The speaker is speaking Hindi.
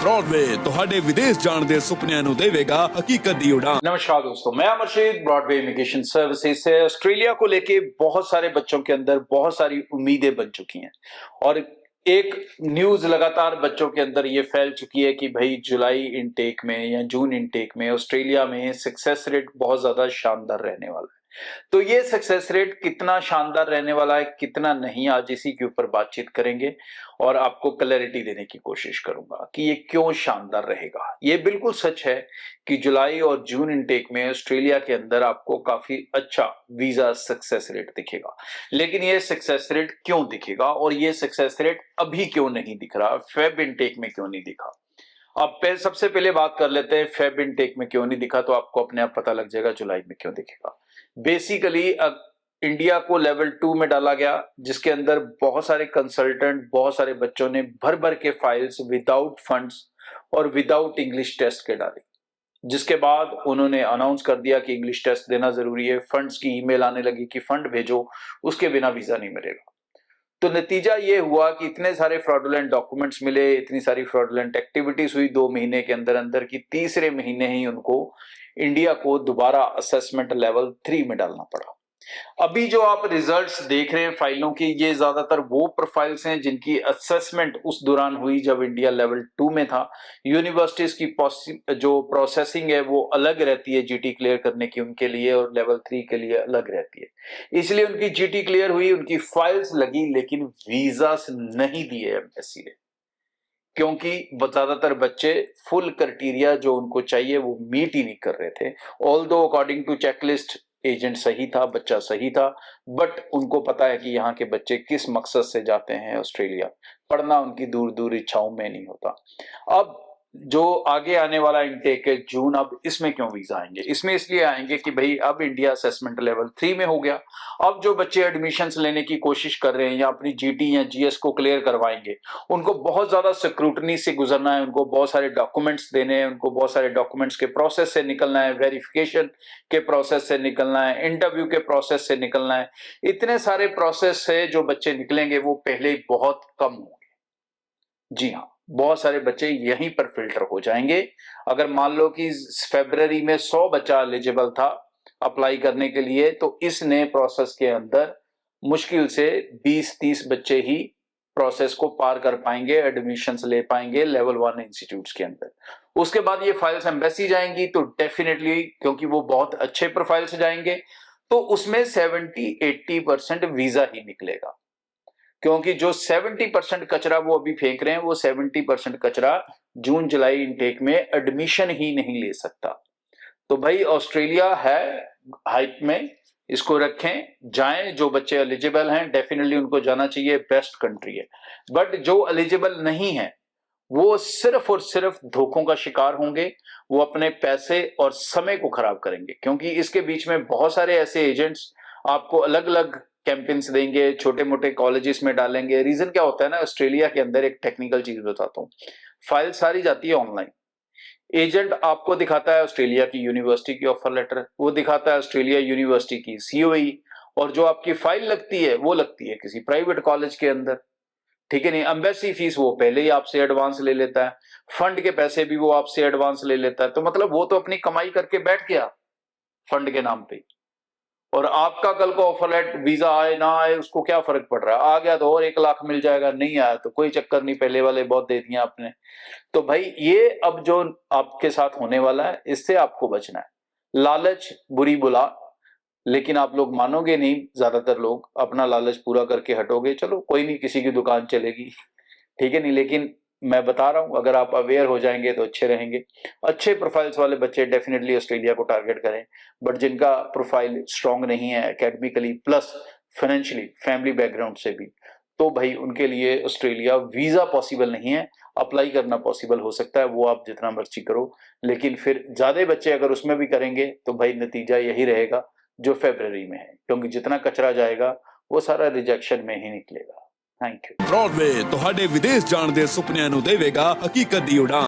ब्रॉडवे ਤੁਹਾਡੇ ਵਿਦੇਸ਼ ਜਾਣ ਦੇ ਸੁਪਨਿਆਂ ਨੂੰ ਦੇਵੇਗਾ हकीकत दी उड़ान। नमस्कार दोस्तों, मैं अमर शेख ब्रॉडवे इमिग्रेशन सर्विसेज से। ऑस्ट्रेलिया को लेके बहुत सारे बच्चों के अंदर बहुत सारी उम्मीदें बन चुकी हैं और एक न्यूज लगातार बच्चों के अंदर ये फैल चुकी है कि भाई जुलाई इनटेक में या जून इनटेक में ऑस्ट्रेलिया में सक्सेस रेट बहुत ज्यादा शानदार रहने वाला है। तो ये सक्सेस रेट कितना शानदार रहने वाला है, कितना नहीं, आज इसी के ऊपर बातचीत करेंगे और आपको क्लैरिटी देने की कोशिश करूंगा कि ये क्यों शानदार रहेगा। ये बिल्कुल सच है कि जुलाई और जून इनटेक में ऑस्ट्रेलिया के अंदर आपको काफी अच्छा वीजा सक्सेस रेट दिखेगा, लेकिन ये सक्सेस रेट क्यों दिखेगा और ये सक्सेस रेट अभी क्यों नहीं दिख रहा, फेब इनटेक में क्यों नहीं दिखा। अब सबसे पहले बात कर लेते हैं फेब इनटेक में क्यों नहीं दिखा, तो आपको अपने आप पता लग जाएगा जुलाई में क्यों दिखेगा। बेसिकली इंडिया को लेवल 2 में डाला गया, जिसके अंदर बहुत सारे कंसल्टेंट, बहुत सारे बच्चों ने भर भर के फाइल्स विदाउट फंड्स और विदाउट इंग्लिश टेस्ट के डाले, जिसके बाद उन्होंने अनाउंस कर दिया कि इंग्लिश टेस्ट देना जरूरी है। फंड्स की ईमेल आने लगी कि फंड भेजो, उसके बिना वीजा नहीं मिलेगा। तो नतीजा ये हुआ कि इतने सारे फ्रॉडुलेंट डॉक्यूमेंट्स मिले, इतनी सारी फ्रॉडुलेंट एक्टिविटीज हुई 2 महीने के अंदर अंदर की तीसरे महीने ही उनको इंडिया को दोबारा असेसमेंट लेवल 3 में डालना पड़ा। अभी जो आप रिजल्ट्स देख रहे हैं फाइलों की, ये ज्यादातर वो प्रोफाइल्स हैं जिनकी असेसमेंट उस दौरान हुई जब इंडिया लेवल 2 में था। यूनिवर्सिटीज की जो प्रोसेसिंग है वो अलग रहती है जीटी क्लियर करने की उनके लिए, और लेवल 3 के लिए अलग रहती है। इसलिए उनकी जीटी क्लियर हुई, उनकी फाइल्स लगी, लेकिन वीजा नहीं दिए एम्बेसी ने, क्योंकि ज्यादातर बच्चे फुल क्राइटेरिया जो उनको चाहिए वो मीट ही नहीं कर रहे थे। Although according to checklist agent सही था, बच्चा सही था, बट उनको पता है कि यहाँ के बच्चे किस मकसद से जाते हैं ऑस्ट्रेलिया, पढ़ना उनकी दूर दूर इच्छाओं में नहीं होता। अब जो आगे आने वाला इनटेक है जून, अब इसमें क्यों वीजा आएंगे? इसमें इसलिए आएंगे कि भाई अब इंडिया असेसमेंट लेवल 3 में हो गया। अब जो बच्चे एडमिशंस लेने की कोशिश कर रहे हैं या अपनी जीटी या जीएस को क्लियर करवाएंगे, उनको बहुत ज्यादा स्क्रूटनी से गुजरना है, उनको बहुत सारे डॉक्यूमेंट्स देने हैं, उनको बहुत सारे डॉक्यूमेंट्स के प्रोसेस से निकलना है, वेरिफिकेशन के प्रोसेस से निकलना है, इंटरव्यू के प्रोसेस से निकलना है। इतने सारे प्रोसेस से जो बच्चे निकलेंगे वो पहले ही बहुत कम होंगे। जी हाँ, बहुत सारे बच्चे यहीं पर फिल्टर हो जाएंगे। अगर मान लो कि फरवरी में 100 बच्चा एलिजिबल था अप्लाई करने के लिए, तो इस नए प्रोसेस के अंदर मुश्किल से 20-30 बच्चे ही प्रोसेस को पार कर पाएंगे, एडमिशंस ले पाएंगे लेवल 1 इंस्टीट्यूट्स के अंदर। उसके बाद ये फाइल्स एम्बेसी जाएंगी, तो डेफिनेटली क्योंकि वो बहुत अच्छे प्रोफाइल से जाएंगे, तो उसमें 70-80% वीजा ही निकलेगा, क्योंकि जो 70% कचरा वो अभी फेंक रहे हैं, वो 70% कचरा जून जुलाई इनटेक में एडमिशन ही नहीं ले सकता। तो भाई ऑस्ट्रेलिया है हाइप में, इसको रखें, जाएं। जो बच्चे एलिजिबल हैं डेफिनेटली उनको जाना चाहिए, बेस्ट कंट्री है। बट जो एलिजिबल नहीं है वो सिर्फ और सिर्फ धोखों का शिकार होंगे, वो अपने पैसे और समय को खराब करेंगे, क्योंकि इसके बीच में बहुत सारे ऐसे एजेंट्स आपको अलग अलग कैंपेन्स देंगे, छोटे मोटे कॉलेजेस में डालेंगे। रीजन क्या होता है ना, ऑस्ट्रेलिया के अंदर एक टेक्निकल चीज बताता हूँ, फाइल सारी जाती है ऑनलाइन। एजेंट आपको दिखाता है ऑस्ट्रेलिया की यूनिवर्सिटी की ऑफर लेटर, वो दिखाता है ऑस्ट्रेलिया यूनिवर्सिटी की सीओई, और जो आपकी फाइल लगती है वो लगती है किसी प्राइवेट कॉलेज के अंदर, ठीक है नहीं। एम्बेसी फीस वो पहले ही आपसे एडवांस ले लेता है, फंड के पैसे भी वो आपसे एडवांस ले लेता है। तो मतलब वो तो अपनी कमाई करके बैठ गया फंड के नाम पे, और आपका कल को ऑफर लेटर वीजा आए ना आए उसको क्या फर्क पड़ रहा है। आ गया तो और 1 लाख मिल जाएगा, नहीं आया तो कोई चक्कर नहीं, पहले वाले बहुत दे दिए आपने। तो भाई ये अब जो आपके साथ होने वाला है, इससे आपको बचना है। लालच बुरी बुला, लेकिन आप लोग मानोगे नहीं, ज्यादातर लोग अपना लालच पूरा करके हटोगे। चलो कोई नहीं, किसी की दुकान चलेगी, ठीक है नहीं, लेकिन मैं बता रहा हूं अगर आप अवेयर हो जाएंगे तो अच्छे रहेंगे। अच्छे प्रोफाइल्स वाले बच्चे डेफिनेटली ऑस्ट्रेलिया को टारगेट करें, बट जिनका प्रोफाइल स्ट्रांग नहीं है academically plus financially, family background से भी, तो भाई उनके लिए ऑस्ट्रेलिया वीजा पॉसिबल नहीं है। अप्लाई करना पॉसिबल हो सकता है, वो आप जितना मर्जी करो, लेकिन फिर ज्यादा बच्चे अगर उसमें भी करेंगे तो भाई नतीजा यही रहेगा जो फरवरी में है, क्योंकि जितना कचरा जाएगा वो सारा रिजेक्शन में ही निकलेगा। Thank you. ब्रॉडवे ਤੁਹਾਡੇ ਵਿਦੇਸ਼ ਜਾਣ ਦੇ ਸੁਪਨਿਆਂ ਨੂੰ ਦੇਵੇਗਾ हकीकत दी उड़ान।